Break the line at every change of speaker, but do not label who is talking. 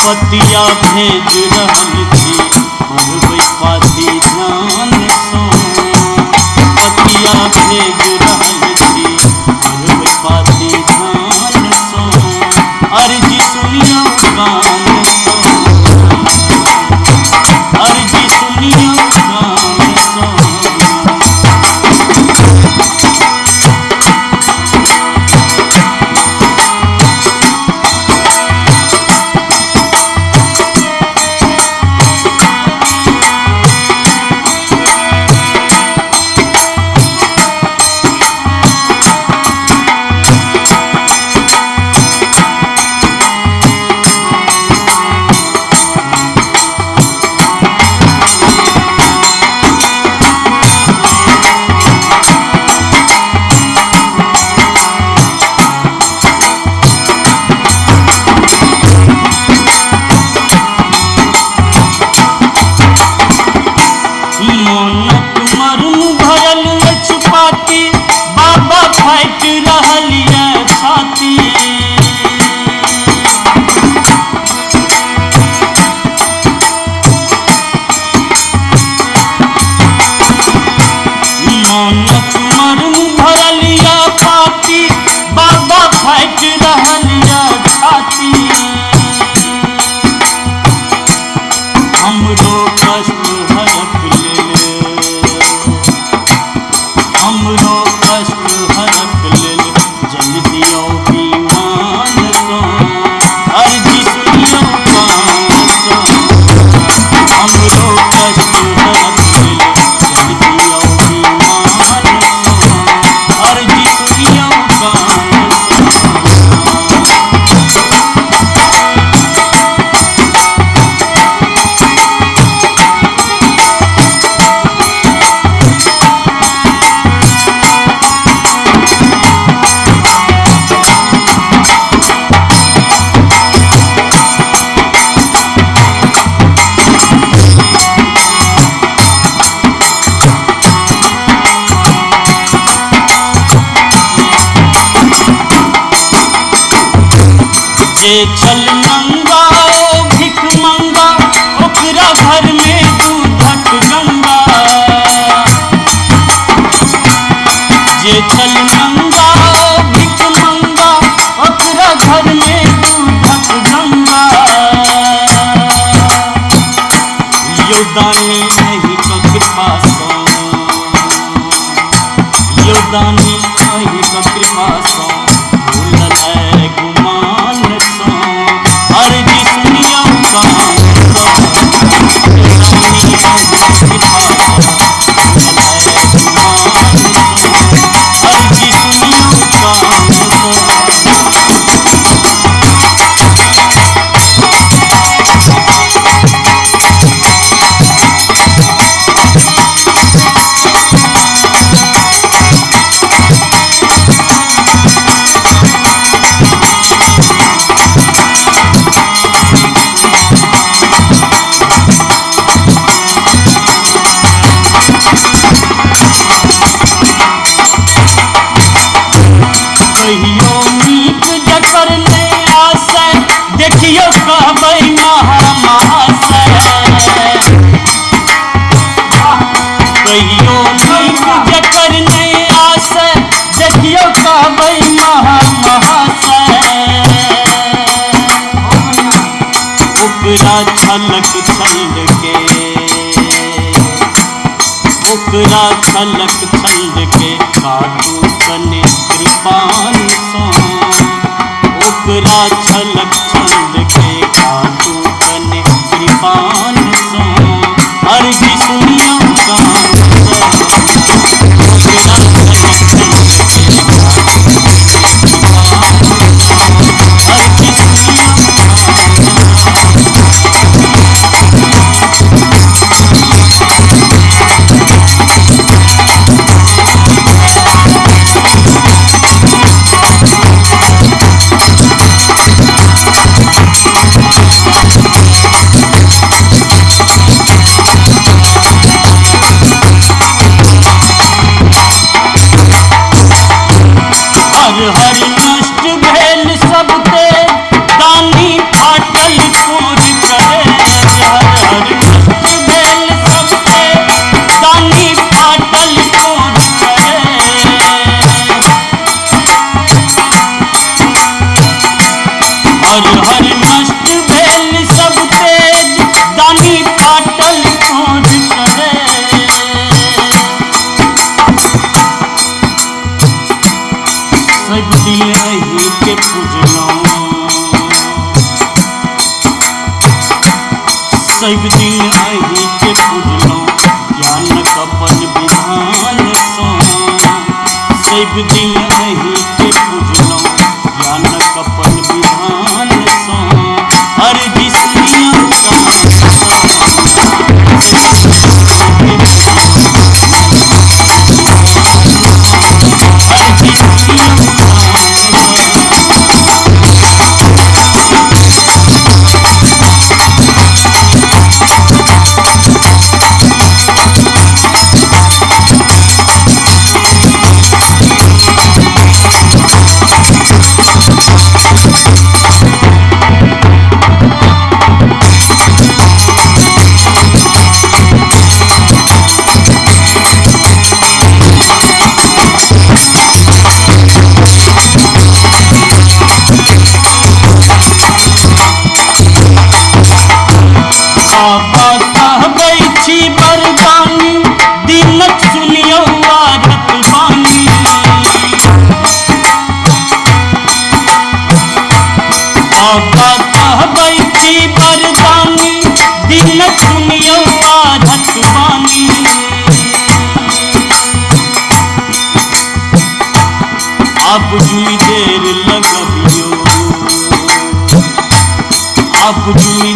पतिया भेज रहल छी पढ़बै पाती ध्यान सो। पतिया भेज रहल छी पढ़बै पाती ध्यान सो। अर्जी सुनियो कान सो, अर्जी सुनियो कान सो। फाइट रहलिए छाती, मानक मरम भरलिया पाती, बाबा फाइट रहलिया छाती। हमरो कष्ट हरप ले, हमरो कष्ट हरप ले, जल दियो विमान सो। अर्जी सुनियो कान सो, हमरो कष्ट हरप ले, जल दियो विमान सो। अर्जी सुनियो कान सो। जे छल मंगा ओ भिख मंगा, ओकरा घर में दूधक गंगा। जे छल मंगा ओ भिख मंगा, ओकरा घर में दूधक गंगा। योदानी नहीं क कृपा सो, योदानी नहीं क कृपा सो, भूललै गुमान सो। अर्जी सुनियो कान सो, योदानी नहीं क कृपा सो, भूललै गुमान सो। अर्जी सुनियो कान सो। कहियो नीक जकर नहीं आसै, देखियो कहबै महाशय। कहियो नीक जकर नहीं आसै, देखियो कहबै महाशय। ओकरा छलक छल के, ओकरा छलक छल के, काटू कने कृपान सो। ओकरा छलक छल के, काटू कने कृपान सो। अर्जी सुनियो कान सो, ओकरा छलक छल के, काटू कने कृपान सो। अर्जी सुनियो कान सो। पूजलो सब दिन अही के पूजलो ज्ञान कपन विधान सो सब दिन अही के पूजलो ज्ञान कपन विधान सो हर अब जुई देर लगबियो अब जुई